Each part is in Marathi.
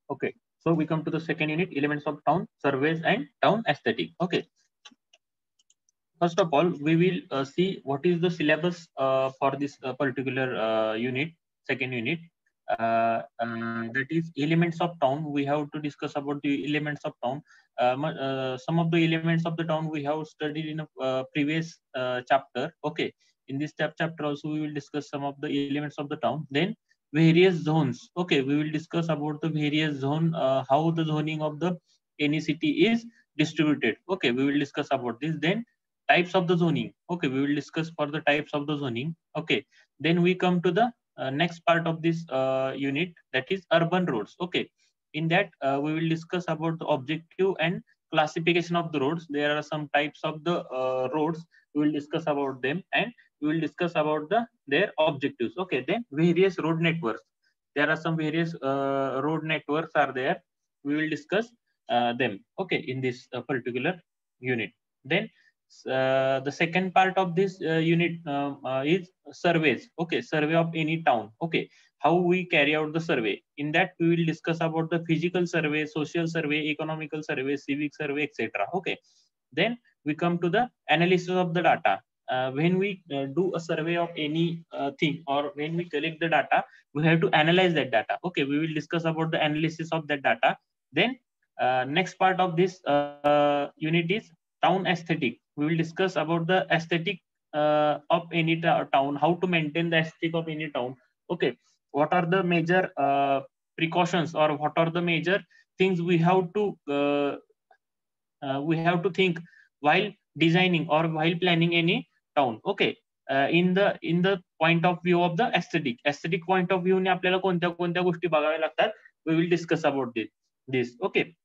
Okay, so we come to the second unit, elements of town, surveys and town aesthetic. Okay, first of all, we will see what is the syllabus for this particular unit, second unit. That is elements of town. We have to discuss about the elements of town. Some of the elements of the town we have studied in a previous chapter. Okay, in this chapter also we will discuss some of the elements of the town. Then various zones. Okay, we will discuss about the various zone, how the zoning of the any city is distributed. Okay, we will discuss about this. Then types of the zoning. Okay, we will discuss for the types of the zoning. Okay, then we come to the next part of this unit, that is urban roads. Okay, in that we will discuss about the objective and classification of the roads. There are some types of the roads. We will discuss about them, and we will discuss about their objectives. Okay, then various road networks. There are some various road networks are there. We will discuss them. Okay, in this particular unit. Then the second part of this unit is surveys. Okay, survey of any town. Okay, how we carry out the survey. In that we will discuss about the physical survey, social survey, economical survey, civic survey, etc. Okay, then we come to the analysis of the data. When we do a survey of any thing, or when we collect the data, we have to analyze that data. Okay, we will discuss about the analysis of that data. Then next part of this unit is town aesthetic. We will discuss about the aesthetic of any town, how to maintain the aesthetic of any town. Okay, what are the major precautions, or what are the major things we have to think while designing or while planning any town. Okay, in the point of view of the aesthetic point of view ने आपल्याला कोणत्या कोणत्या गोष्टी बघाव्या लागतात. We will discuss about this. Okay,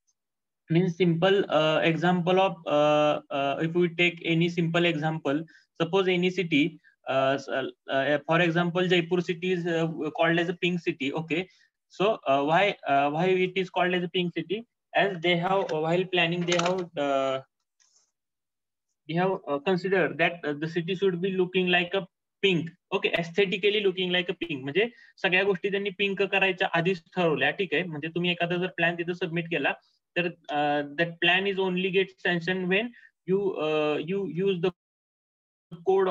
means simple example of if we take any simple example, suppose any city, for example Jaipur city is called as a pink city. Okay, so why it is called as a pink city, as they have while planning they have considered that the city should be looking like a pink. Okay, aesthetically looking like a pink, म्हणजे सगळ्या गोष्टी त्यांनी पिंक करायच्या आधीच ठरवल्या. ठीक आहे, म्हणजे तुम्ही एखादा जर प्लॅन तिथे सबमिट केला तर that plan is only get sanctioned when you use the code,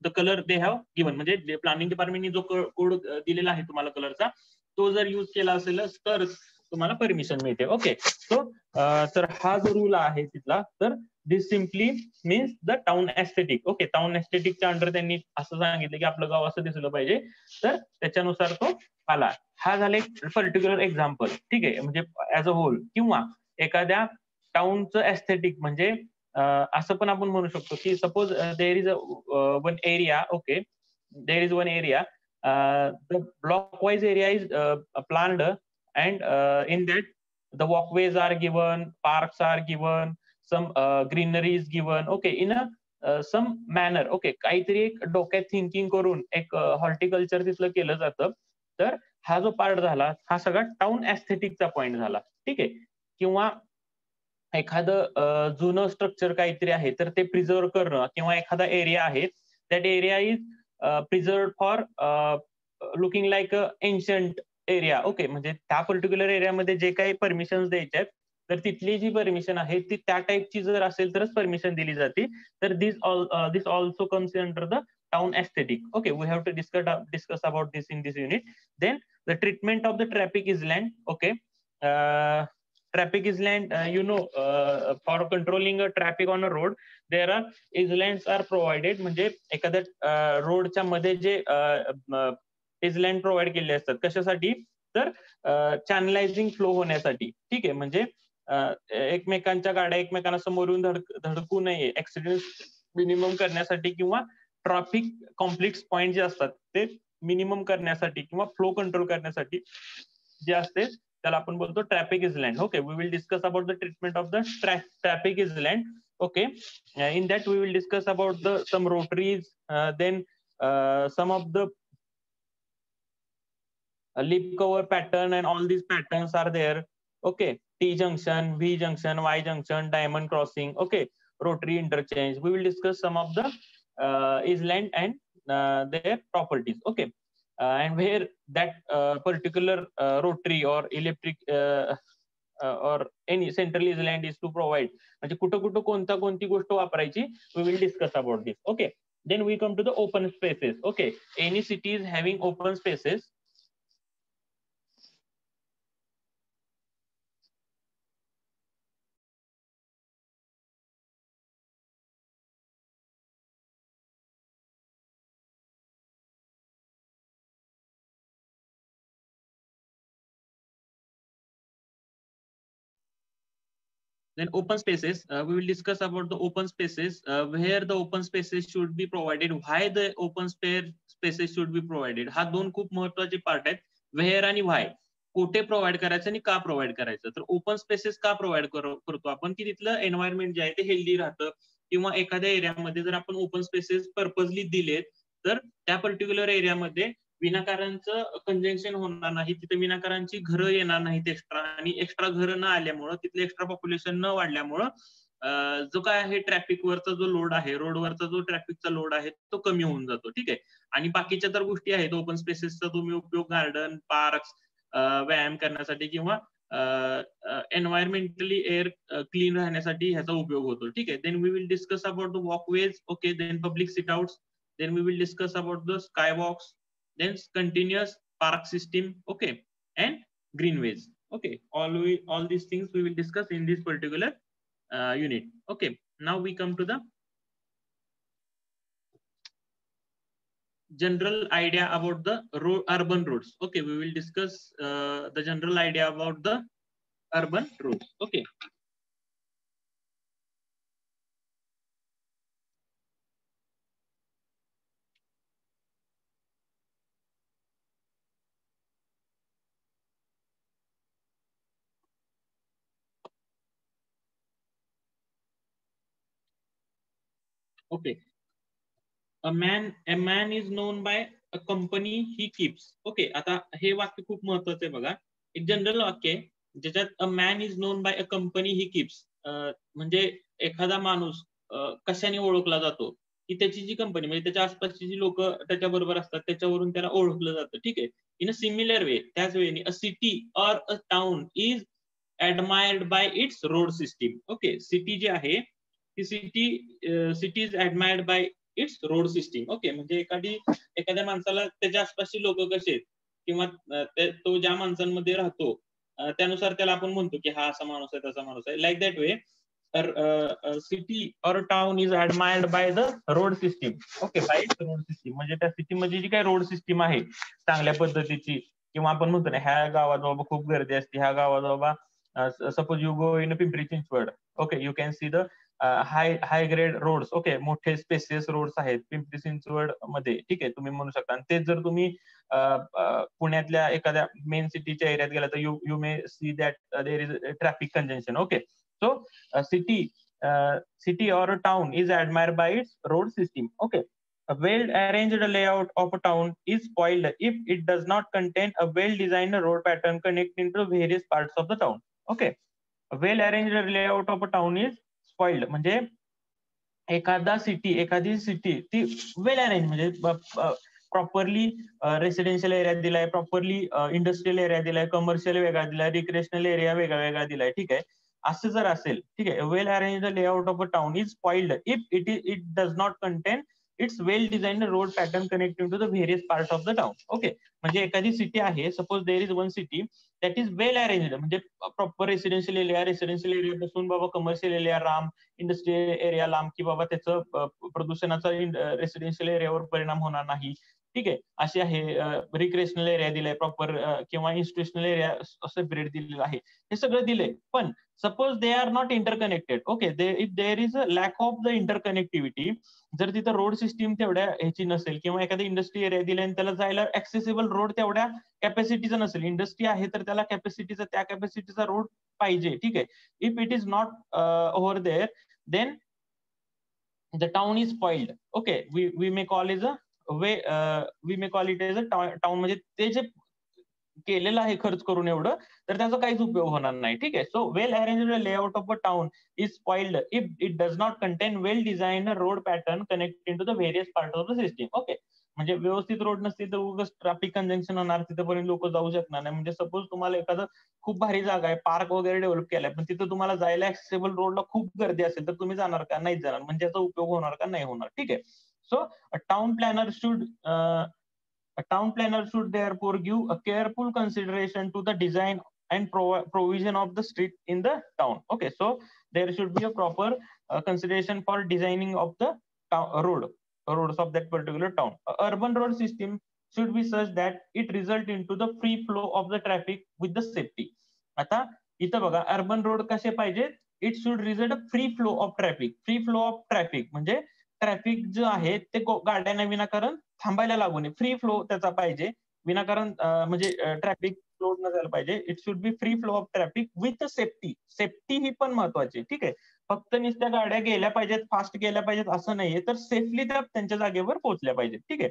the color they have given. म्हणजे प्लॅनिंग डिपार्टमेंटने जो कोड दिलेला आहे तुम्हाला कलरचा, तो जर यूज केला असेल तर तुम्हाला परमिशन मिळते. ओके, सो तर हा जो रूल आहे तिथला, तर this simply means the town aesthetic. Okay, town एस्थेटिकच्या अंडर त्यांनी असं सांगितलं की आपलं गाव असं दिसलं पाहिजे, तर त्याच्यानुसार तो आला. हा झाला एक पर्टिक्युलर एक्झाम्पल. ठीक आहे, म्हणजे ऍज अ होल. किंवा एखाद्या टाउनचं एस्थेटिक म्हणजे असं पण आपण म्हणू शकतो की suppose there is one area. Okay, there is one area, the blockwise area is planned, and in that the walkways are given, parks are given, some greenery is given. Okay, in a some manner. Okay, काहीतरी एक डोक्यात थिंकिंग करून एक हॉर्टिकल्चर तिथलं केलं जातं. तर हा जो पार्ट झाला, हा सगळा टाउन एस्थेटिकचा पॉइंट झाला. ठीक आहे, किंवा एखादं जुनं स्ट्रक्चर काहीतरी आहे तर ते प्रिझर्व करणं, किंवा एखादा एरिया आहे that area is preserve for looking like a ancient area. Okay, म्हणजे त्या पर्टिक्युलर एरियामध्ये जे काही परमिशन द्यायचे आहेत, तर तिथली जी परमिशन आहे ती त्या टाईपची जर असेल तरच परमिशन दिली जाते. तर this also comes under the town aesthetic. Okay, we have to discuss about this in this unit. Then the treatment of the traffic island. Okay, traffic island, for controlling a traffic on a road, there are islands are provided. म्हणजे एखाद्या रोडच्या मध्ये जे island प्रोव्हाइड केले असतात, कशासाठी, तर चॅनलायझिंग फ्लो होण्यासाठी. ठीक आहे, म्हणजे एकमेकांच्या गाड्या एकमेकांना समोरून धडकू नये, ऍक्सिडेंट मिनिमम करण्यासाठी, किंवा ट्रॅफिक कॉम्प्लेक्स पॉइंट जे असतात ते मिनिमम करण्यासाठी, किंवा फ्लो कंट्रोल करण्यासाठी जे असते त्याला आपण बोलतो traffic island. Okay, we will discuss about the treatment of the traffic island. Okay, in that we will discuss about some rotaries, then some of the lip cover pattern, and all these patterns are there. Okay, T junction, V junction, Y junction, diamond crossing. Okay, rotary interchange. We will discuss some of the island and their properties. Okay, and where that particular rotary or electric or any centralized land is to provide. म्हणजे कुठं कुठं कोणती गोष्ट वापरायची, we will discuss about this. Okay. Then we come to the open spaces. Okay. Any city is having open spaces. Then open spaces, we will discuss about the open spaces, where the open spaces should be provided, why the open spaces should be provided. हा दोन खूप महत्वाचे पार्ट आहेत, where आणि why. कुठे प्रोव्हाइड करायचं आणि का प्रोव्हाइड करायचं. तर ओपन स्पेसेस का प्रोव्हाइड करतो आपण, की तिथलं एन्व्हायरमेंट जे आहे ते हेल्दी राहतं, किंवा एखाद्या एरियामध्ये जर आपण ओपन स्पेसेस पर्पजली दिलेत, तर त्या पर्टिक्युलर एरियामध्ये विनाकारांचं कंजंक्शन होणार नाही, तिथे विनाकारांची घरं येणार नाहीत एक्स्ट्रा, आणि एक्स्ट्रा घरं न आल्यामुळं, तिथले एक्स्ट्रा पॉप्युलेशन न वाढल्यामुळं जो काय आहे ट्रॅफिकवरचा जो लोड आहे, रोडवरचा जो ट्रॅफिकचा लोड आहे तो कमी होऊन जातो. ठीक आहे. आणि बाकीच्या तर गोष्टी आहेत ओपन स्पेसेसचा तुम्ही उपयोग गार्डन, पार्क, व्यायाम करण्यासाठी किंवा एन्व्हायरमेंटली एअर क्लीन राहण्यासाठी ह्याचा उपयोग होतो. ठीक आहे. Then we will discuss about the walkways. Okay. Then public sit outs. Then we will discuss about the sky walks. Then continuous park system, okay, and greenways. Okay, all these things we will discuss in this particular unit. Okay, now we come to the general idea about the urban roads. Okay, we will discuss the general idea about the urban roads. Okay. Okay. A man is known by a company he keeps. Okay, आता हे वाक्य खूप महत्वाचं आहे बघा. एक जनरल वाक्य आहे ज्याच्यात a man is known by a company he keeps. म्हणजे एखादा माणूस कशाने ओळखला जातो, की त्याची जी कंपनी, म्हणजे त्याच्या आसपासची जी लोक त्याच्या बरोबर असतात त्याच्यावरून त्याला ओळखलं जातं. ठीक आहे. इन अ सिमिलर वे, त्याच वेळी a city or a town is admired by its road system. Okay, city जी आहे ती city is admired by its road system. Okay, म्हणजे एखाद्या माणसाला त्याच्या आसपासची लोक कसे आहेत, किंवा तो ज्या माणसांमध्ये राहतो त्यानुसार त्याला आपण म्हणतो की हा असा माणूस आहे, तसा माणूस आहे. Like that way city or town is admired by the road system. Okay, by road system म्हणजे त्या सिटीमध्ये जी काही रोड सिस्टीम आहे चांगल्या पद्धतीची, किंवा आपण म्हणतो ना ह्या गावात बाबा खूप गर्दी असते, ह्या गावात बाबा suppose you go in Pimpri Chinchwad. Okay, you can see the high grade roads. Okay, मोठे स्पेसियस रोड्स आहेत पिंपरी चिंचवड मध्ये. ठीक आहे, तुम्ही म्हणू शकता. आणि तेच जर तुम्ही पुण्यातल्या एखाद्या मेन सिटीच्या एरियात गेला तर you may see that there is traffic conjunction. Okay, so city or a town is admired by its road system. Okay, a well-arranged layout of a town is spoiled if it does not contain a well-designed road pattern connecting to various parts of the town. Okay, a well-arranged layout of a town is spoiled म्हणजे एखादी सिटी ती वेल अरेंज, म्हणजे प्रॉपरली रेसिडेन्शियल एरिया दिलाय, प्रॉपरली इंडस्ट्रियल एरिया दिलाय, कमर्शियल वेगळा दिलाय, रिक्रिएशनल एरिया वेगळा दिलाय. ठीक आहे, असं जर असेल, ठीक आहे, well arrange layout of a town is spoiled if it does not contain its well designed road pattern connecting to the various part of the town. Okay, म्हणजे एखादी सिटी आहे, suppose there is one city that is well arrange, म्हणजे प्रॉपर रेसिडेन्शियल एरियापासून बाबा कमर्शियल एरिया राम, इंडस्ट्रियल एरिया लांब, की बाबा त्याचं प्रदूषणाचा रेसिडेन्शियल एरियावर परिणाम होणार नाही. ठीक आहे, अशी आहे. रिक्रिएशनल एरिया दिलाय प्रॉपर, किंवा इन्स्टिट्यूशनल एरिया सेपरेट दिलेला आहे. हे सगळं दिलंय, पण suppose they are not interconnected. Okay, if there is a lack of the interconnectivity, जर तिथं रोड सिस्टीम तेवढ्या ह्याची नसेल, किंवा एखादा इंडस्ट्री एरिया दिलाय आणि त्याला जायला ऍक्सेसिबल रोड तेवढ्या कॅपॅसिटीचा नसेल, इंडस्ट्री आहे तर त्याला त्या कॅपॅसिटीचा रोड पाहिजे. ठीक आहे, if it is not over there, then the town is spoiled. Okay, we may call it as a town, म्हणजे ते जे केलेलं आहे खर्च करून एवढं, तर त्याचा काहीच उपयोग होणार नाही. ठीक आहे, so well arranged layout of a town is spoiled if it does not contain well designed road pattern connecting to the various part of the system. Okay, म्हणजे व्यवस्थित रोड नसतील तर उगाच ट्रॅफिक कंजंक्शन होणार, तिथपर्यंत लोक जाऊ शकणार नाही. म्हणजे सपोज तुम्हाला एखादं खूप भारी जागा आहे, पार्क वगैरे डेव्हलप केलाय, पण तिथं तुम्हाला जायला ऍक्सेसिबल रोडला खूप गर्दी असेल तर तुम्ही जाणार का? नाही जाणार. म्हणजे याचा उपयोग होणार का? नाही होणार. ठीक आहे. So town planner should A town planner should therefore give a careful consideration to the design and provision of the street in the town. Okay, so there should be a proper consideration for designing of the roads of that particular town. A urban road system should be such that it result into the free flow of the traffic with the safety. आता इथं बघा अर्बन रोड कसे पाहिजे? It should result a free flow of traffic. Free flow of traffic म्हणजे ट्रॅफिक जो आहे ते गाड्यांना विनाकारण थांबायला लागू नये. फ्री फ्लो त्याचा पाहिजे. विनाकारण म्हणजे ट्रॅफिक फ्लोड न झालं पाहिजे. It should be free flow of traffic with safety. Safety ही पण महत्वाची. ठीक आहे. फक्त नुसत्या गाड्या गेल्या पाहिजेत, फास्ट गेल्या पाहिजेत असं नाहीये, तर सेफली त्या त्यांच्या जागेवर पोहोचल्या पाहिजेत. ठीक आहे.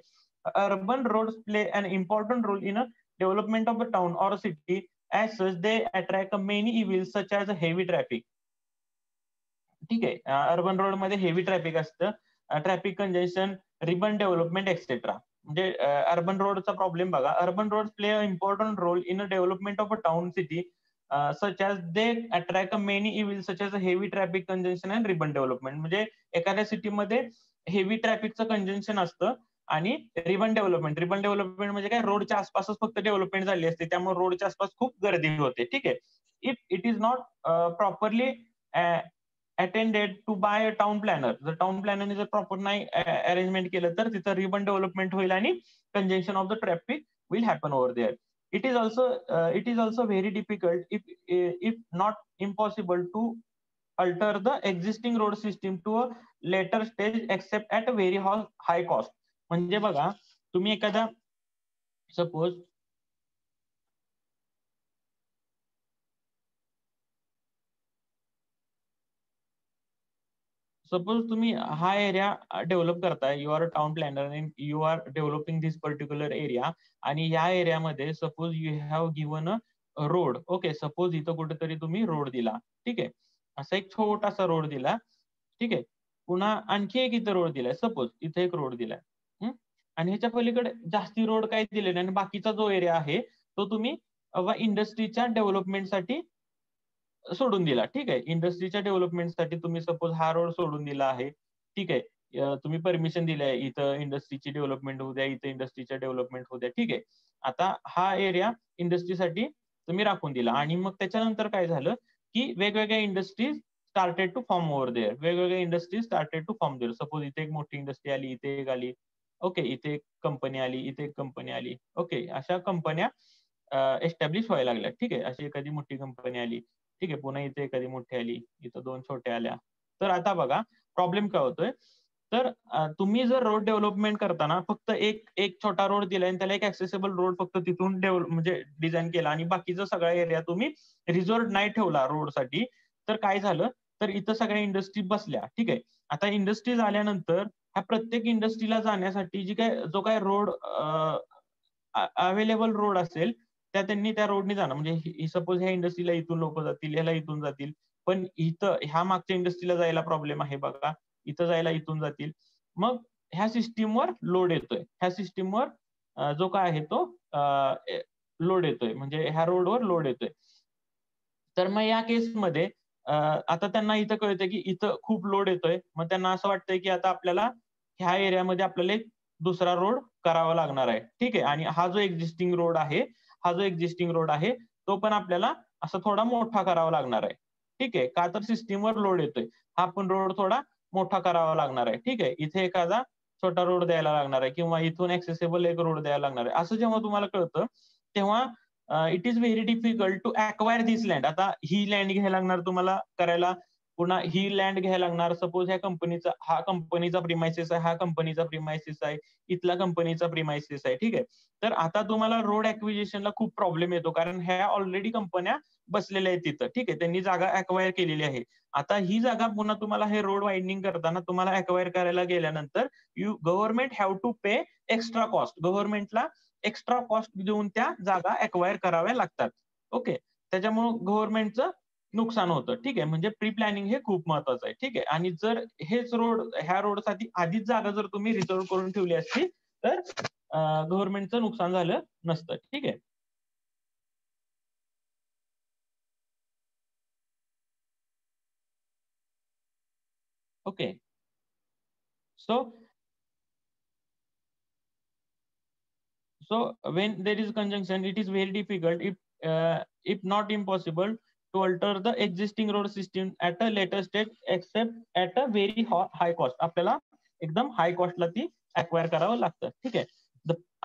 Urban roads play an important role in a development of a town or a city. As such, they attract many evils such as heavy traffic. ठीक आहे. अर्बन रोड मध्ये हेवी ट्रॅफिक असतं, traffic congestion, ribbon development etcetera. म्हणजे अर्बन रोडचा प्रॉब्लेम बघा. Urban road play a important role in a development of a town city such as they attract many evil such as heavy traffic congestion and ribbon development. म्हणजे एखाद्या सिटीमध्ये हेवी ट्रॅफिकचं कंजेशन असतं आणि रिबन डेव्हलपमेंट म्हणजे काय, रोडच्या आसपासच फक्त डेव्हलपमेंट झाली असते, त्यामुळे रोडच्या आसपास खूप गर्दी होते. ठीक आहे. If it is not properly attended to by a town planner, जर टाउन प्लॅनरने जर प्रॉपर नाही अरेंजमेंट केलं तर तिथं रिबन डेव्हलपमेंट होईल आणि congestion of the traffic will happen over there. It is also very difficult if not impossible to alter the existing road system to a later stage except at a very high cost. म्हणजे बघा, तुम्ही एखादा सपोज तुम्ही हा एरिया डेव्हलप करताय, you are a town planner and you are developing this particular area, आणि या एरियामध्ये suppose you have given a road. Okay, suppose इथं कुठेतरी तुम्ही रोड दिला. ठीक आहे. असा एक छोटासा रोड दिला. ठीक आहे. पुन्हा आणखी एक इथं रोड दिलाय, सपोज इथे एक रोड दिलाय. आणि ह्याच्या पलीकडे जास्ती रोड काय दिले नाही, आणि बाकीचा जो एरिया आहे तो तुम्ही इंडस्ट्रीच्या डेव्हलपमेंटसाठी सोडून दिला. ठीक आहे. इंडस्ट्रीच्या डेव्हलपमेंटसाठी तुम्ही सपोज हा रोड सोडून दिला आहे. ठीक आहे. तुम्ही परमिशन दिलंय, इथं इंडस्ट्रीची डेव्हलपमेंट होऊ द्या, इथं इंडस्ट्रीच्या डेव्हलपमेंट होऊ द्या. ठीक आहे. आता हा एरिया इंडस्ट्रीसाठी तुम्ही राखून दिला, आणि मग त्याच्यानंतर काय झालं की वेगवेगळ्या industries started to form over there. वेगवेगळ्या industries started to form there. Suppose इथे एक मोठी इंडस्ट्री आली, इथे एक आली. ओके, इथे एक कंपनी आली, इथे एक कंपनी आली. ओके, अशा कंपन्या एस्टॅब्लिश व्हायला लागल्या. ठीक आहे. अशी एखादी मोठी कंपनी आली. ठीक आहे. पुन्हा इथे एखादी मोठी आली, इथं दोन छोट्या आल्या. तर आता बघा प्रॉब्लेम काय होतोय, तर तुम्ही जर रोड डेव्हलपमेंट करताना फक्त एक एक छोटा रोड दिलाय आणि त्याला एक ऍक्सेसिबल रोड फक्त तिथून म्हणजे डिझाईन केला, आणि बाकीचा सगळा एरिया तुम्ही रिझर्व नाही ठेवला रोडसाठी, तर काय झालं, तर इथं सगळ्या इंडस्ट्री बसल्या. ठीक आहे. आता इंडस्ट्रीज आल्यानंतर ह्या प्रत्येक इंडस्ट्रीला जाण्यासाठी जो काय रोड अवेलेबल रोड असेल त्या त्यांनी त्या रोडने जाणार. म्हणजे सपोज ह्या इंडस्ट्रीला इथून लोक जातील, ह्याला इथून जातील, पण इथं ह्या मागच्या इंडस्ट्रीला जायला प्रॉब्लेम आहे बघा, इथं जायला इथून जातील. मग ह्या सिस्टीमवर लोड येतोय, ह्या सिस्टीमवर जो काय आहे तो लोड येतोय, म्हणजे ह्या रोडवर लोड येतोय. तर मग या केसमध्ये आता त्यांना इथं कळतंय की इथं खूप लोड येतोय, मग त्यांना असं वाटतंय की आता आपल्याला ह्या एरियामध्ये आपल्याला एक दुसरा रोड करावा लागणार आहे. ठीक आहे. आणि हा जो एक्झिस्टिंग रोड आहे तो पण आपल्याला असा थोडा मोठा करावा लागणार आहे. ठीक आहे. का तर सिस्टीमवर लोड येतोय, हा पण रोड थोडा मोठा करावा लागणार आहे. ठीक आहे. इथे एखादा छोटा रोड द्यायला लागणार आहे, किंवा इथून ऍक्सेसिबल एक रोड द्यायला लागणार आहे. असं जेव्हा तुम्हाला कळतं तेव्हा it is very difficult to acquire this land. आता ही लँड घ्यायला लागणार तुम्हाला करायला, पुन्हा ही लँड घ्यायला लागणार. सपोज हा कंपनीचा प्रिमायसेस आहे, हा कंपनीचा प्रिमायसेस आहे, इथला कंपनीचा प्रिमायसेस आहे. ठीक आहे. तर आता तुम्हाला रोड ऍक्विजिशनला खूप प्रॉब्लेम येतो, कारण ह्या ऑलरेडी कंपन्या बसलेल्या आहेत तिथं. ठीक आहे. त्यांनी जागा अक्वायर केलेली आहे. आता ही जागा पुन्हा तुम्हाला हे रोड वाइंडिंग करताना तुम्हाला अक्वायर करायला गेल्यानंतर government have to pay extra cost. गव्हर्नमेंटला एक्स्ट्रा कॉस्ट देऊन त्या जागा अक्वायर कराव्या लागतात. ओके, त्याच्यामुळे गव्हर्नमेंटचं नुकसान होतं. ठीक आहे. म्हणजे प्री प्लॅनिंग हे खूप महत्वाचं आहे. ठीक आहे. आणि जर ह्या रोडसाठी आधीच जागा जर तुम्ही रिझर्व्ह करून ठेवली असती तर गव्हर्नमेंटचं नुकसान झालं नसतं. ठीक आहे. Okay. So when there is conjunction, it is very difficult, if not impossible, to alter the existing road system at a later stage, except at a very high cost. आपल्याला एकदम हाय कॉस्टला ती अक्वायर करावं लागतं. ठीक आहे.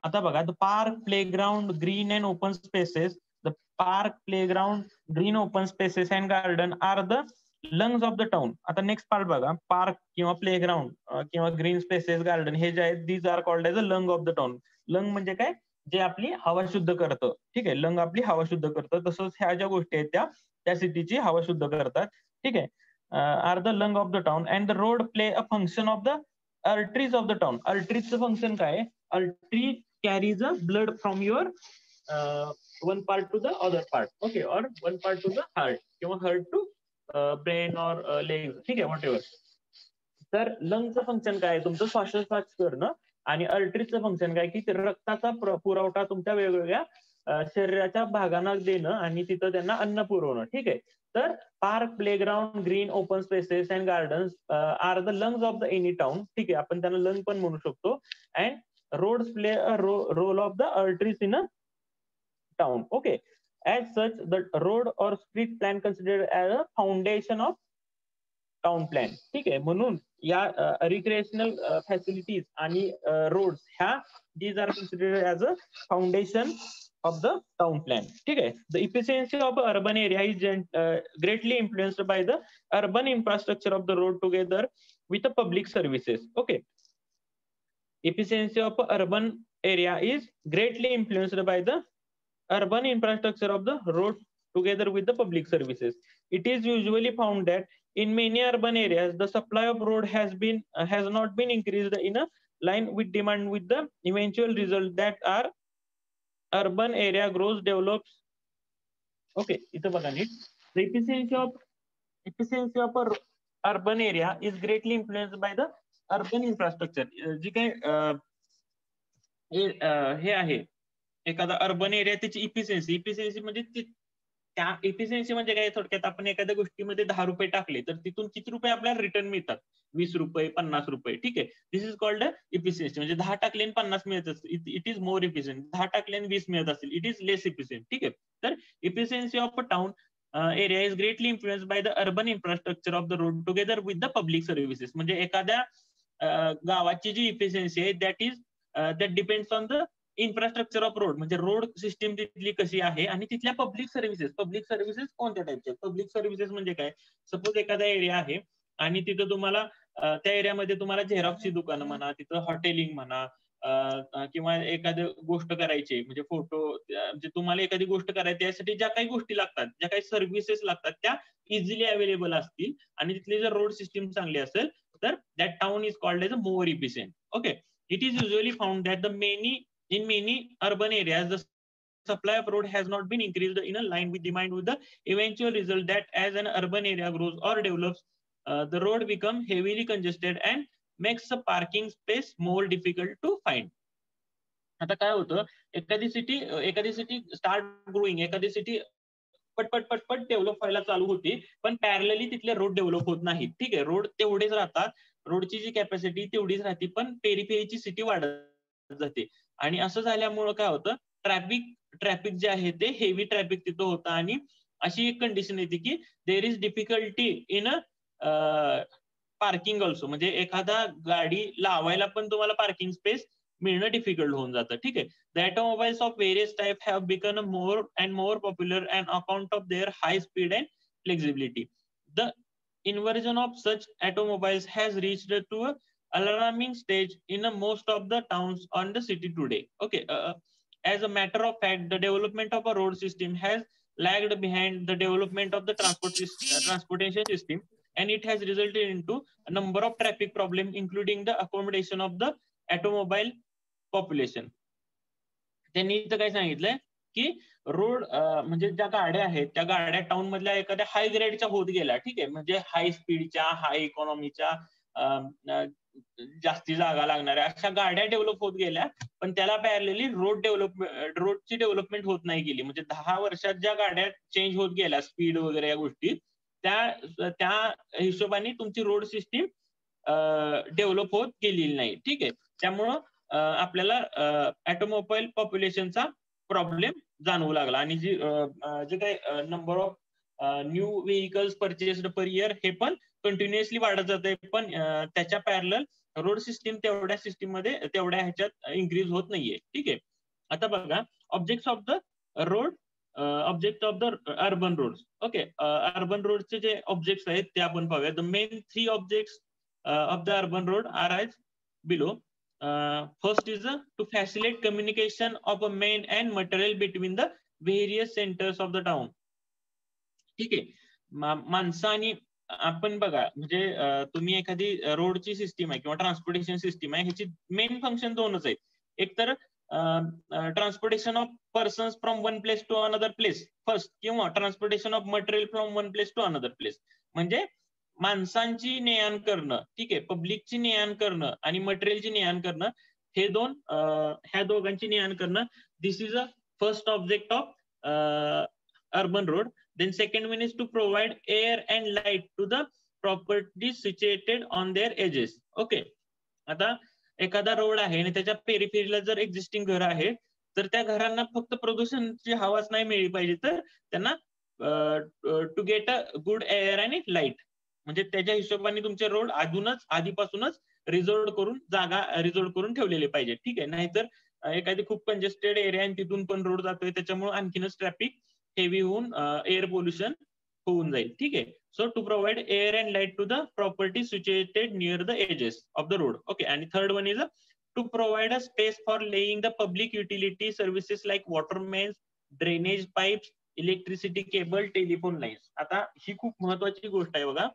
आता बघा, the park, playground, green and open spaces, the park, playground, green open spaces and garden are the lungs of the town. आता नेक्स्ट पार्ट बघा, पार्क किंवा प्लेग्राउंड किंवा ग्रीन स्पेसेस, गार्डन, हे जे आहेत, these are called as a lung of the town. Lung म्हणजे काय? जे आपली हवा शुद्ध करतं. ठीक आहे. लंग आपली हवा शुद्ध करतं. तसंच ह्या ज्या गोष्टी आहेत त्या सिटीची हवा शुद्ध करतात. ठीक आहे. Are the lung of the town and the road play a function of the arteries of the town. Arteries function काय आहे? Artery carries a blood from your one part to the other part, okay, or one part to the heart किंवा heart to brain or legs. ठीक आहे, whatever. तर लंगचं फंक्शन काय आहे? तुमचं श्वासोच्छ्वास करणं. आणि अल्ट्रीजचं फंक्शन काय, की रक्ताचा पुरवठा तुमच्या वेगवेगळ्या शरीराच्या भागांना देणं आणि तिथं त्यांना अन्न पुरवणं. ठीक आहे. तर park, playground, green open spaces and gardens are the lungs of the any town. ठीक आहे. आपण त्यांना लंग पण म्हणू शकतो. And roads play a role of the arteries in a town. Okay. As such, the road or street plan considered as a foundation of town plan. ठीक आहे. म्हणून या रिक्रिएशनल फॅसिलिटीज आणि रोड्स ह्या these are considered as a foundation of the town plan. ठीक आहे. The efficiency of urban area is greatly influenced by the urban infrastructure of the road together with public services. Okay. Efficiency of urban area is greatly influenced by the urban infrastructure of the road together with the public services. It is usually found that in many urban areas, the supply of road has not been increased in a line with demand, with the eventual result that our urban area grows, develops. Okay, इथं बघा नीट. The efficiency of a urban area is greatly influenced by the urban infrastructure. जी काही हे आहे एखादा अर्बन एरिया, त्याची इफिशियन्सी म्हणजे त्या इफिशियन्सी म्हणजे काय? थोडक्यात आपण एखाद्या गोष्टीमध्ये 10 रुपये टाकले तर तिथून किती रुपये आपल्याला रिटर्न मिळतात? 20 रुपये, 50 रुपये. ठीक आहे. दिस इज कॉल्ड इफिशियन्सी. म्हणजे 10 टाकले आणि 50 मिळत असतील, इट इज मोर इफिशियंट. 10 टाकले आणि 20 मिळत असतील, इट इज लेस इफिशियंट. ठीक आहे. तर efficiency of a town area is greatly influenced by the urban infrastructure of the road together with the public services. म्हणजे एखाद्या गावाची जी इफिशियन्सी आहे that depends on the infrastructure of road. म्हणजे रोड सिस्टीम तिथली कशी आहे आणि तिथल्या पब्लिक सर्व्हिसेस कोणत्या टाईपचे. पब्लिक सर्व्हिसेस म्हणजे काय? सपोज एखादा एरिया आहे आणि तिथं तुम्हाला त्या एरियामध्ये तुम्हाला झेरॉक्सची दुकानं म्हणा, तिथं हॉटेलिंग म्हणा, किंवा एखादी गोष्ट करायची म्हणजे फोटो, म्हणजे तुम्हाला एखादी गोष्ट करायची त्यासाठी ज्या काही गोष्टी लागतात, ज्या काही सर्व्हिसेस लागतात, त्या इझिली अवेलेबल असतील आणि तिथली जर रोड सिस्टीम चांगली असेल तर that town is called as a more efficient. Okay. It is usually found that in many urban areas, the supply of road has not been increased in a line with demand, with the eventual result that as an urban area grows or develops, the road become heavily congested and makes the parking space more difficult to find. आता काय होतं, एखादी सिटी स्टार्ट ग्रोईंग, एखादी सिटी पटपट डेव्हलप व्हायला चालू होती, पण पॅरलली तिथले रोड डेव्हलप होत नाहीत. ठीक आहे. रोड तेवढेच राहतात, रोडची जी कॅपॅसिटी तेवढीच राहते, पण पेरीफेरीची सिटी वाढत जाते. आणि असं झाल्यामुळं काय होतं, ट्रॅफिक जे आहे ते हेवी ट्रॅफिक तिथं होतं आणि अशी एक कंडिशन येते की there is difficulty in parking also. म्हणजे एखादा गाडी लावायला पण तुम्हाला पार्किंग स्पेस मिळणं डिफिकल्ट होऊन जातं. ठीक आहे. The automobiles of various types have become more and more popular on account of their high speed and flexibility. The inversion of such automobiles has reached to a alarming stage in most of the towns on the city today. Okay. As a matter of fact, the development of a road system has lagged behind the development of the transportation system, and it has resulted into a number of traffic problems, including the accommodation of the automobile population. त्यांनी इथं काय सांगितलंय की रोड म्हणजे ज्या गाड्या आहेत त्या गाड्या टाउन मधल्या एखाद्या हाय ग्रेडच्या होत गेल्या. ठीक आहे. म्हणजे हाय स्पीडच्या, हाय इकॉनॉमीच्या, जास्ती जागा लागणाऱ्या अशा गाड्या डेव्हलप होत गेल्या, पण त्याला पॅरलली रोडची डेव्हलपमेंट होत नाही गेली. म्हणजे 10 वर्षात ज्या गाड्या चेंज होत गेल्या, स्पीड वगैरे या गोष्टी, त्या हिशोबाने तुमची रोड सिस्टीम डेव्हलप होत गेलेली नाही. ठीक आहे. त्यामुळं आपल्याला ऑटोमोबाईल पॉप्युलेशनचा प्रॉब्लेम जाणवू लागला आणि जे काही number of new vehicles purchased per year हे पण कंटिन्युअसली वाढत जाते, पण त्याच्या पॅरलल रोड सिस्टीम तेवढ्या ह्याच्यात इन्क्रीज होत नाहीये. ठीक आहे. आता बघा, objects of the road object of the urban roads. Okay, urban रोडचे जे ऑब्जेक्ट्स आहेत ते आपण पाहूया. The main 3 objects of the urban road are as below. First is to facilitate communication of a man and material between the various centers of the town. ठीक आहे. माणसं आणि आपण बघा, म्हणजे तुम्ही एखादी रोडची सिस्टीम आहे किंवा ट्रान्सपोर्टेशन सिस्टीम आहे, ह्याची मेन फंक्शन दोनच आहेत. एक तर transportation of persons from one place to another place first, किंवा transportation of material from one place to another place. म्हणजे माणसांची ने-आण करणं, ठीक आहे, पब्लिकची ने-आण करणं आणि मटेरियलची ने-आण करणं, हे ह्या दोघांची ने-आण करणं, this is a first object of urban road. Then second one is to provide air and light to the properties situated on their edges. Okay. आता एखादा रोड आहे आणि त्याच्या पेरिफेरीला जर एक्झिस्टिंग घर आहे, तर त्या घरांना फक्त प्रदूषणची हवाच नाही मिळली पाहिजे, तर त्यांना to get a good air आणि लाईट, म्हणजे त्याच्या हिशोबाने तुमचे रोड आधीपासूनच रिझर्व करून ठेवलेले पाहिजे. ठीक आहे. नाहीतर एखादी खूप कंजेस्टेड एरिया आणि तिथून पण रोड जातोय, त्याच्यामुळे आणखीनच ट्रॅफिक हेवी होऊन एअर पोल्युशन होऊन जाईल. ठीक आहे. So to provide air and light to the property situated near the edges of the road. Okay. आणि third one is to provide a space for laying the public utility services like water mains, drainage pipes, electricity cable, telephone lines. आता ही खूप महत्वाची गोष्ट आहे बघा.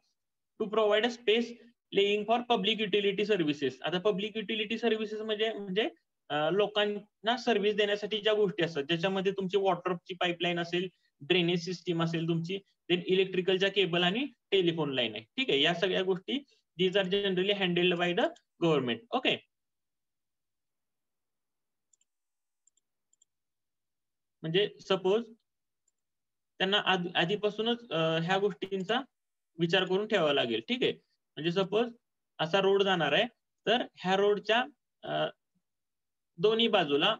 To provide a space laying for public utility services. आता पब्लिक युटिलिटी सर्व्हिसेस म्हणजे लोकांना सर्व्हिस देण्यासाठी ज्या गोष्टी असतात, ज्याच्यामध्ये तुमची वॉटरची पाईपलाईन असेल, ड्रेनेज सिस्टीम असेल तुमची, देन इलेक्ट्रिकलच्या केबल आणि टेलिफोन लाईन आहे. ठीक आहे. या सगळ्या गोष्टी these are generally handled by the government. Okay. म्हणजे सपोज त्यांना आधीपासूनच ह्या गोष्टींचा विचार करून ठेवावा लागेल. ठीक आहे. म्हणजे सपोज असा रोड जाणार आहे, तर ह्या रोडच्या दोन्ही बाजूला,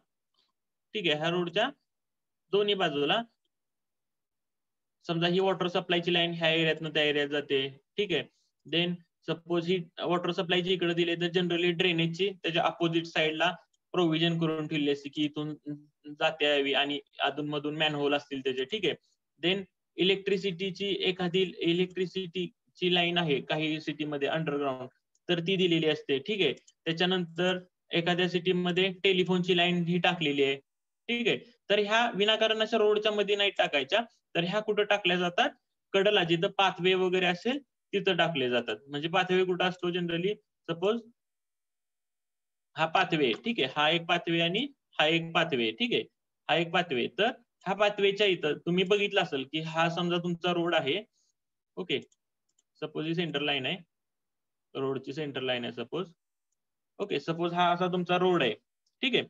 ठीक आहे, ह्या रोडच्या दोन्ही बाजूला समजा ही वॉटर सप्लायची लाईन ह्या एरियातनं त्या एरियात जाते. ठीक आहे. देन सपोज ही वॉटर सप्लायची इकडे दिली, तर जनरली ड्रेनेजची त्याच्या अपोजिट साईडला प्रोव्हिजन करून ठेवली असते की इथून जाते यावी आणि अधूनमधून मॅनहोल असतील त्याचे. ठीक आहे. देन एखादी इलेक्ट्रिसिटीची लाईन आहे काही सिटीमध्ये अंडरग्राऊंड, तर ती दिलेली असते. ठीक आहे. त्याच्यानंतर एखाद्या सिटीमध्ये टेलिफोनची लाईन ही टाकलेली आहे. ठीक आहे. तर ह्या विनाकारण अशा रोडच्या मध्ये नाही टाकायच्या, तर ह्या कुठं टाकल्या जातात, कडला जिथं पाथवे वगैरे असेल तिथं टाकले जातात. म्हणजे पाथवे कुठं असतो जनरली, सपोज हा पाथवे, ठीक आहे, हा एक पाथवे आणि हा एक पाथवे. ठीक आहे. हा एक पाथवे. तर ह्या पाथवेच्या इथं तुम्ही बघितलं असेल की हा समजा तुमचा रोड आहे. ओके. सपोज ही सेंटर लाईन आहे, रोडची सेंटर लाईन आहे सपोज. ओके. सपोज हा असा तुमचा रोड आहे. ठीक आहे.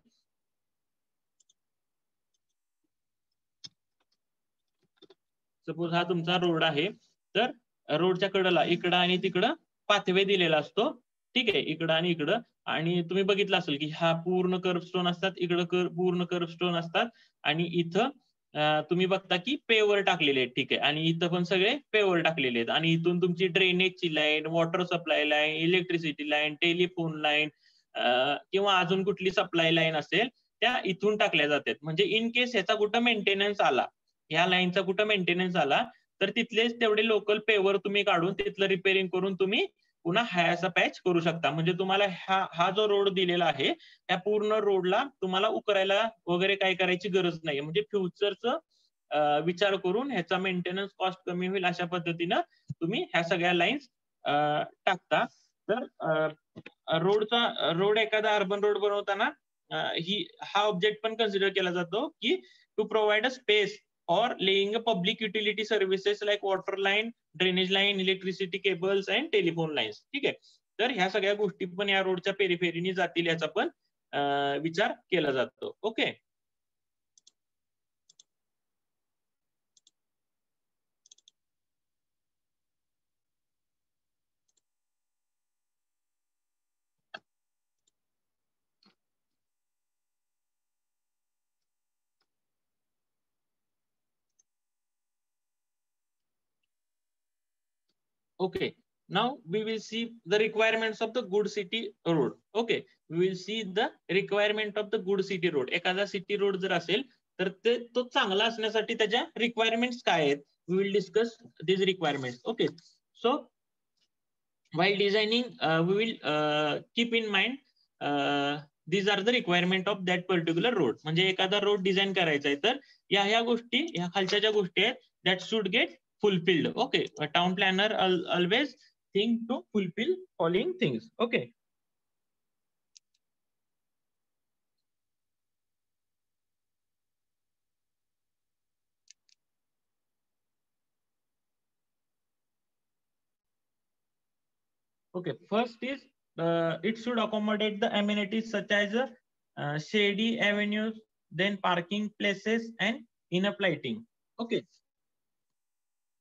सपोज हा तुमचा रोड आहे, तर रोडच्या कडेला इकडं आणि तिकडं पाथवे दिलेला असतो. ठीक आहे. इकडं आणि इकडं. आणि तुम्ही बघितलं असेल की हा पूर्ण कर्व स्टोन असतात, इकडं पूर्ण कर्व स्टोन असतात, आणि इथं तुम्ही बघता की पेवर टाकलेले आहेत. ठीक आहे. आणि इथं पण सगळे पेवर टाकलेले आहेत. आणि इथून तुमची ड्रेनेजची line, water supply line, electricity line, telephone line किंवा अजून कुठली सप्लाय लाईन असेल, त्या इथून टाकल्या जातात. म्हणजे इन केस ह्याचा कुठं मेंटेनन्स आला, ह्या लाईनचा कुठं मेंटेनन्स आला, तर तिथलेच तेवढे लोकल पेवर तुम्ही काढून तिथलं रिपेअरिंग करून तुम्ही पुन्हा असा पॅच करू शकता. म्हणजे तुम्हाला हा जो रोड दिलेला आहे, त्या पूर्ण रोडला तुम्हाला उकरायला वगैरे काय करायची गरज नाही. म्हणजे फ्युचरचं विचार करून ह्याचा मेंटेनन्स कॉस्ट कमी होईल, अशा पद्धतीनं तुम्ही ह्या सगळ्या लाईन्स टाकता. तर रोड एखादा अर्बन रोड बनवताना हा ऑब्जेक्ट पण कन्सिडर केला जातो की to provide a space or laying a public utility services like water line, drainage line, electricity cables and telephone lines. ठीक आहे. तर ह्या सगळ्या गोष्टी पण या रोडच्या पेरिफेरीने जातील याचा पण विचार केला जातो. Okay. Okay, now we will see the requirements of the good city road. Okay, we will see the requirement of the good city road. एखादा सिटी रोड जर असेल तर तो चांगला असण्यासाठी त्याच्या रिक्वायरमेंट्स काय आहेत, we will discuss these requirements. Okay, so while designing we will keep in mind these are the requirement of that particular road. म्हणजे एखादा रोड डिझाईन करायचा आहे तर ह्या गोष्टी, ह्या खालच्या ज्या गोष्टी आहेत that should get fulfilled. Okay, a town planner always think to fulfill following things. Okay. Okay, first is it should accommodate the amenities such as shady avenues, then parking places and enough lighting. Okay,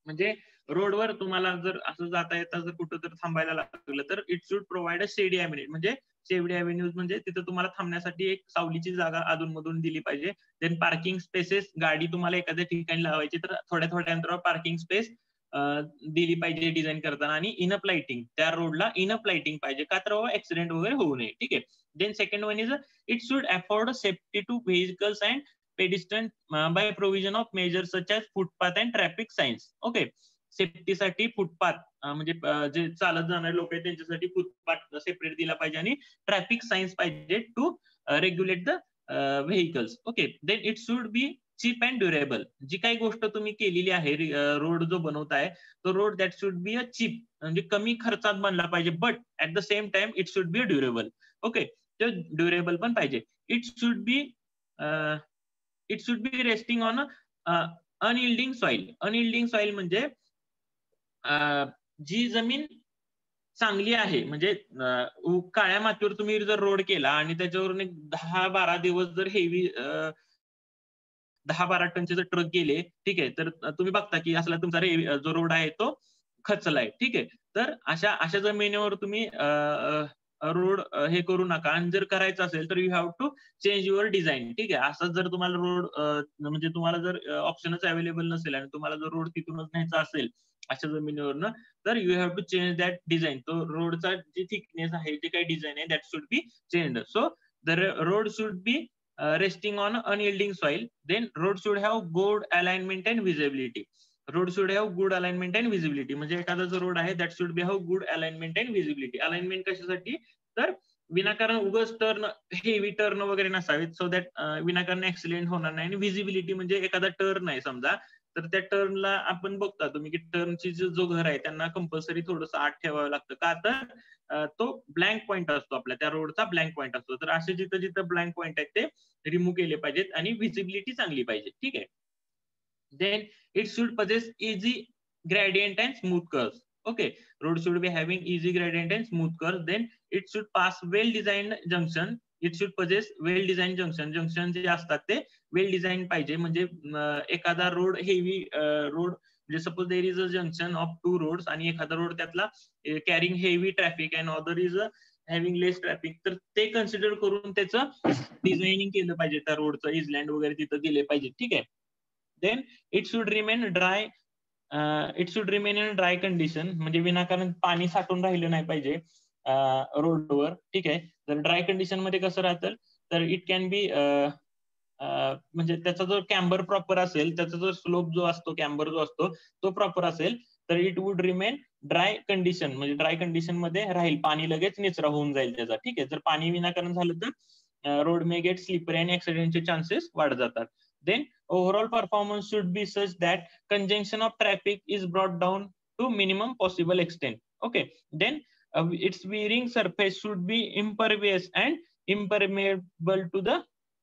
म्हणजे रोडवर तुम्हाला जर असं जाता येता जर कुठं तर थांबायला लागलं तर इट शुड प्रोव्हाइड अ शेडी ॲव्हेन्यू. म्हणजे शेडी ॲव्हेन्यूज म्हणजे तिथं तुम्हाला थांबण्यासाठी एक सावलीची जागा अधूनमधून दिली पाहिजे. देन पार्किंग स्पेसेस, गाडी तुम्हाला एखाद्या ठिकाणी लावायची तर थोड्या थोड्या अंतरावर पार्किंग स्पेस दिली पाहिजे डिझाईन करताना. आणि इनअप लाइटिंग, त्या रोडला इनअप लाइटिंग पाहिजे का तर ऍक्सिडेंट वगैरे होऊ नये. ठीक आहे. Then second one is it should afford safety to vehicles and pedestrian by provision of measures such as footpath and traffic signs. Okay, सेफ्टीसाठी फुटपाथ म्हणजे जे चालत जाणारे लोक आहेत त्यांच्यासाठी फुटपाथ सेपरेट दिला पाहिजे आणि ट्रॅफिक सायन्स पाहिजे to regulate the vehicles. Okay, then it should be cheap and durable. जी काही गोष्ट तुम्ही केलेली आहे, रोड जो बनवताय तो road that should be a cheap, म्हणजे कमी खर्चात बनला पाहिजे, but at the same time it should be durable. Okay, ते ड्युरेबल पण पाहिजे. It should be resting on unyielding soil. Unyielding soil म्हणजे जी जमीन चांगली आहे, म्हणजे काळ्या मातीवर तुम्ही जर रोड केला आणि त्याच्यावरून एक 10-12 दिवस जर हेवी 10-12 टनचे जर ट्रक गेले, ठीक आहे, तर तुम्ही बघता की असला तुमचा जो रोड आहे तो खचलाय. ठीक आहे, तर अशा अशा जमिनीवर तुम्ही रोड हे करू नका. आणि जर करायचं असेल तर you have to change your design. ठीक आहे, असं जर तुम्हाला रोड म्हणजे तुम्हाला जर ऑप्शनच अवेलेबल नसेल आणि तुम्हाला जर रोड तिथूनच न्यायचा असेल अशा जमिनीवरनं, तर you have to change that design. तो रोडचा जी थिकनेस आहे, जे काही डिझाईन आहे, that should be change. So the road should be resting on unyielding soil. Then road should have good alignment and visibility. Road should have good alignment and visibility. म्हणजे एखादा जो रोड आहे that should be have good alignment and visibility. Alignment कशासाठी, तर विनाकारण उगाच टर्न, हेवी टर्न वगैरे नसावेत, सो दॅट विनाकारण ऍक्सिडेंट होणार नाही. आणि व्हिजिबिलिटी म्हणजे एखादा टर्न आहे समजा, तर त्या टर्नला आपण बघता तुम्ही की टर्नची जो घर आहे त्यांना कंपल्सरी थोडंसं आत ठेवावं लागतं. का तर तो ब्लँक पॉईंट असतो, आपल्या त्या रोडचा ब्लँक पॉईंट असतो. तर असे जिथं जिथं ब्लँक पॉईंट आहेत ते रिमूव्ह केले पाहिजेत आणि व्हिजिबिलिटी चांगली पाहिजे. ठीक आहे. Then it should possess easy gradient and smooth curves. Okay, road should be having easy gradient and smooth curves. Then it should pass well designed junction. It should possess well designed junction. Junction जे असतात ते well designed पाहिजे. म्हणजे एखादा रोड हेवी रोड, म्हणजे suppose there is a junction of 2 roads आणि एखादा रोड त्यातला carrying heavy traffic and other is having less traffic, तर ते कन्सिडर करून त्याचं डिझायनिंग केलं पाहिजे. त्या रोडचं इजलँड वगैरे तिथं दिले पाहिजे. ठीक आहे. Then it should remain dry. It should remain in dry condition, म्हणजे विनाकारण पाणी साठून राहिलं नाही पाहिजे रोडवर. ठीक आहे. जर ड्राय कंडिशन मध्ये कसं राहतं, तर इट कॅन बी म्हणजे त्याचा जो कॅम्बर प्रॉपर असेल, त्याचा जो स्लोप जो असतो, कॅम्बर जो असतो तो प्रॉपर असेल, तर it would remain dry condition, म्हणजे ड्राय कंडिशन मध्ये राहील, पाणी लगेच निचरा होऊन जाईल त्याचा. ठीक आहे. जर पाणी विनाकारण झालं तर रोड मे गेट स्लिपरी आणि ऍक्सिडेंटचे चान्सेस वाढत जातात. Then overall performance should be such that congestion of traffic is brought down to minimum possible extent. Okay. Then its wearing surface should be impervious and impermeable to the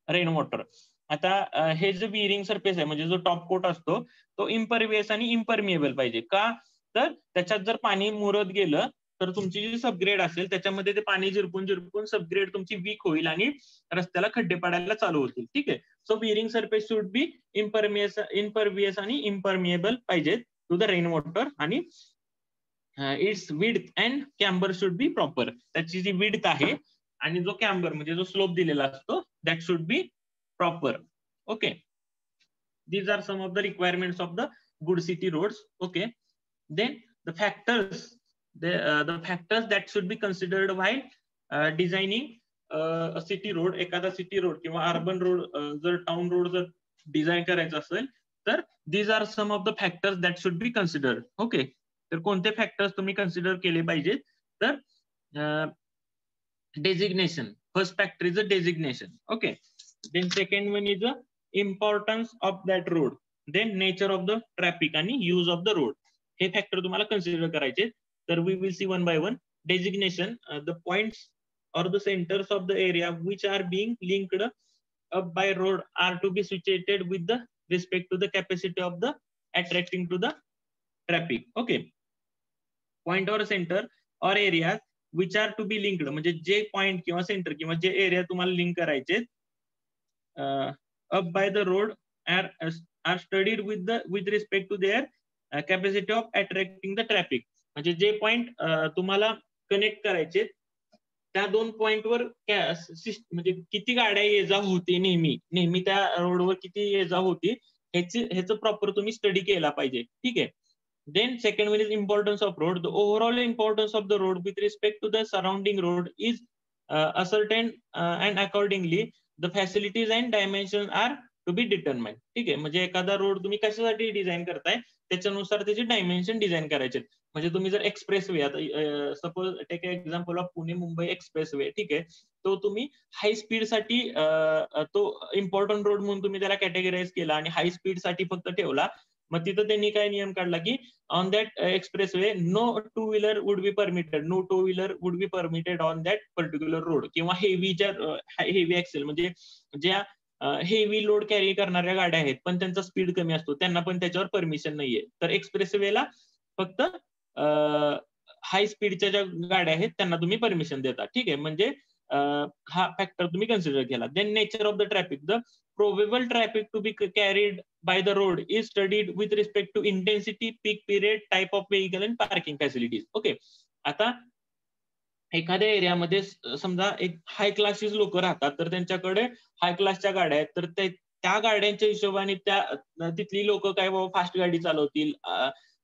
rainwater. आता हे जे विअरिंग सरफेस आहे, म्हणजे जो टॉप कोट असतो तो इम्परवियस आणि इम्परमिएबल पाहिजे. का तर त्याच्यात जर पाणी मुरत गेलं तर तुमची जी सबग्रेड असेल त्याच्यामध्ये ते पाणी झिरपून झिरपून सबग्रेड तुमची वीक होईल आणि रस्त्याला खड्डे पडायला चालू होतील. ठीक आहे. So bearing surface should be impervious आणि इम्परमिएबल पाहिजेत टू द रेन वॉटर आणि its width and camber should be proper. त्याची जी विड्थ आहे आणि जो कॅम्बर म्हणजे जो स्लोप दिलेला असतो that should be proper. Okay. These are some of the requirements of the good city roads. Okay. Then the factors, the factors that should be considered while designing a city road. एखादा city road किंवा urban road जर town road जर design करायचा असेल तर these are some of the factors that should be considered. Okay. तर कोणते फॅक्टर्स तुम्ही कन्सिडर केले पाहिजेत तर designation. First factor is a designation. Okay. Then second one is a importance of that road. Then nature of the traffic आणि यूज ऑफ द रोड. हे फॅक्टर तुम्हाला कन्सिडर करायचे. तर we will see one by one. Designation, the points or the centers of the area which are being linked up by road are to be situated with the respect to the capacity of the attracting to the traffic. Okay. Point or center or areas which are to be linked, म्हणजे जे पॉइंट किंवा सेंटर किंवा जे एरिया तुम्हाला लिंक करायचे up by the road are studied with respect to their capacity of attracting the traffic. म्हणजे जे पॉइंट तुम्हाला कनेक्ट करायचे त्या दोन पॉइंटवर म्हणजे किती गाड्या ये जा होती नेहमी त्या रोडवर किती ये जा होती ह्याचं प्रॉपर तुम्ही स्टडी केला पाहिजे. ठीक आहे. Then second one is importance of road. The overall importance of the road with respect to the surrounding road is ascertained and accordingly the facilities and dimensions are to be determined. ठीक आहे. म्हणजे एखादा रोड तुम्ही कशासाठी डिझाईन करताय त्याच्यानुसार त्याचे डायमेन्शन डिझाईन करायचे. म्हणजे तुम्ही जर एक्सप्रेस वे, आता suppose take example of Pune Mumbai expressway, ठीक आहे, तो तुम्ही हाय स्पीड साठी तो इम्पॉर्टंट रोड म्हणून तुम्ही त्याला कॅटेगराईज केला आणि हाय स्पीड साठी फक्त ठेवला. मग तिथं त्यांनी काय नियम काढला की on that expressway no two wheeler would be permitted, no two wheeler would be permitted on that particular road. किंवा हेवी एक्सेल म्हणजे ज्या हेवी लोड कॅरी करणाऱ्या गाड्या आहेत पण त्यांचा स्पीड कमी असतो त्यांना पण त्याच्यावर परमिशन नाहीये. तर एक्सप्रेसवेला फक्त हाय स्पीडच्या ज्या गाड्या आहेत त्यांना तुम्ही परमिशन देता. ठीक आहे. म्हणजे हा फॅक्टर तुम्ही कन्सिडर केला. Then nature of the traffic. The probable traffic to be carried by the road is studied with respect to intensity, peak period, type of vehicle and parking facilities. Okay. आता एखाद्या एरियामध्ये समजा एक हाय क्लासेस लोक राहतात तर त्यांच्याकडे हाय क्लासच्या गाड्या आहेत तर त्या गाड्यांच्या हिशोबाने तिथली लोक काय बाबा फास्ट गाडी चालवतील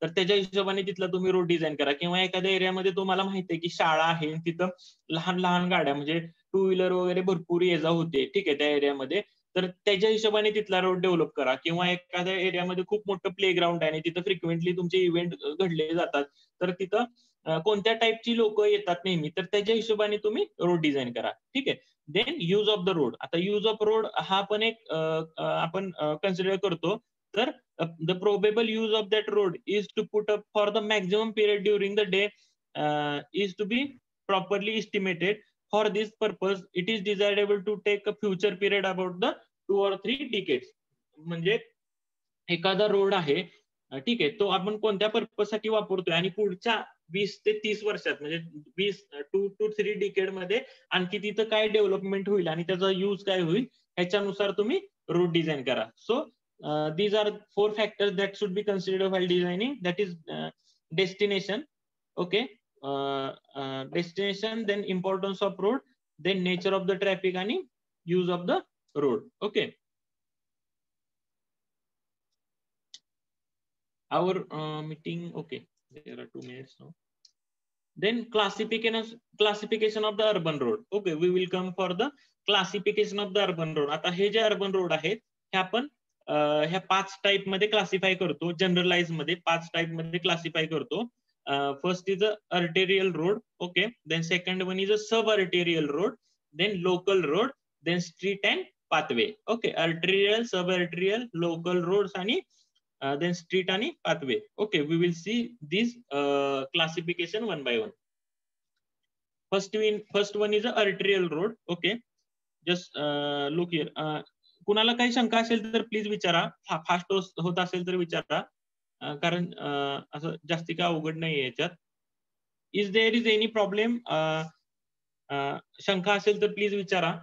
तर त्याच्या हिशोबाने तिथला तुम्ही रोड डिझाईन करा. किंवा एखाद्या एरियामध्ये तुम्हाला माहिती आहे की शाळा आहे तिथं लहान लहान गाड्या म्हणजे टू व्हीलर वगैरे भरपूर ये जा होते. ठीक आहे. त्या एरियामध्ये तर त्याच्या हिशोबाने तिथला रोड डेव्हलप करा. किंवा एखाद्या एरियामध्ये खूप मोठं प्ले ग्राउंड आहे आणि तिथं फ्रिक्वेंटली तुमचे इव्हेंट घडले जातात तर तिथं कोणत्या टाईपची लोक येतात नेहमी तर त्याच्या हिशोबाने तुम्ही रोड डिझाईन करा. ठीक आहे. Then use of the road. आता यूज ऑफ रोड हा पण एक आपण कन्सिडर करतो. तर the probable use of that road is to put up for the maximum period during the day is to be properly estimated. For this purpose it is desirable to take a future period about the 2 or 3 decades. म्हणजे एखादा रोड आहे ठीक आहे तो आपण कोणत्या पर्पज साठी वापरतोय आणि पुढच्या 20 ते 30 वर्षात म्हणजे 2 to 3 डिकेड मध्ये आणखी तिथं काय डेव्हलपमेंट होईल आणि त्याचा यूज काय होईल ह्याच्यानुसार तुम्ही रोड डिझाईन करा. So these are 4 factors that should be considered while designing. That is destination. Okay. Destination, then importance of road, then nature of the traffic and use of the road. Okay. Our meeting, okay, there are 2 minutes now. Then classification of the urban road. Okay, we will come for the classification of the urban road. आता हे जे urban road आहेत हे आपण ह्या 5 टाइप मध्ये क्लासिफाय करतो. जनरलाइज मध्ये 5 टाइप मध्ये क्लासिफाय करतो. First is a arterial road. Okay. Then second one is a sub arterial road. Then local road. Then street and pathway. Okay. Arterial, sub arterial, local roads आणि then street आणि pathway. Okay, we will see this classification one by one. First one is a arterial road. Okay, just look here. कुणाला काही शंका असेल तर प्लीज विचारा. फास्ट होत असेल तर विचारा कारण असं जास्ती काय अवघड नाहीये याच्यात. Is there is any problem? शंका असेल तर प्लीज विचारा.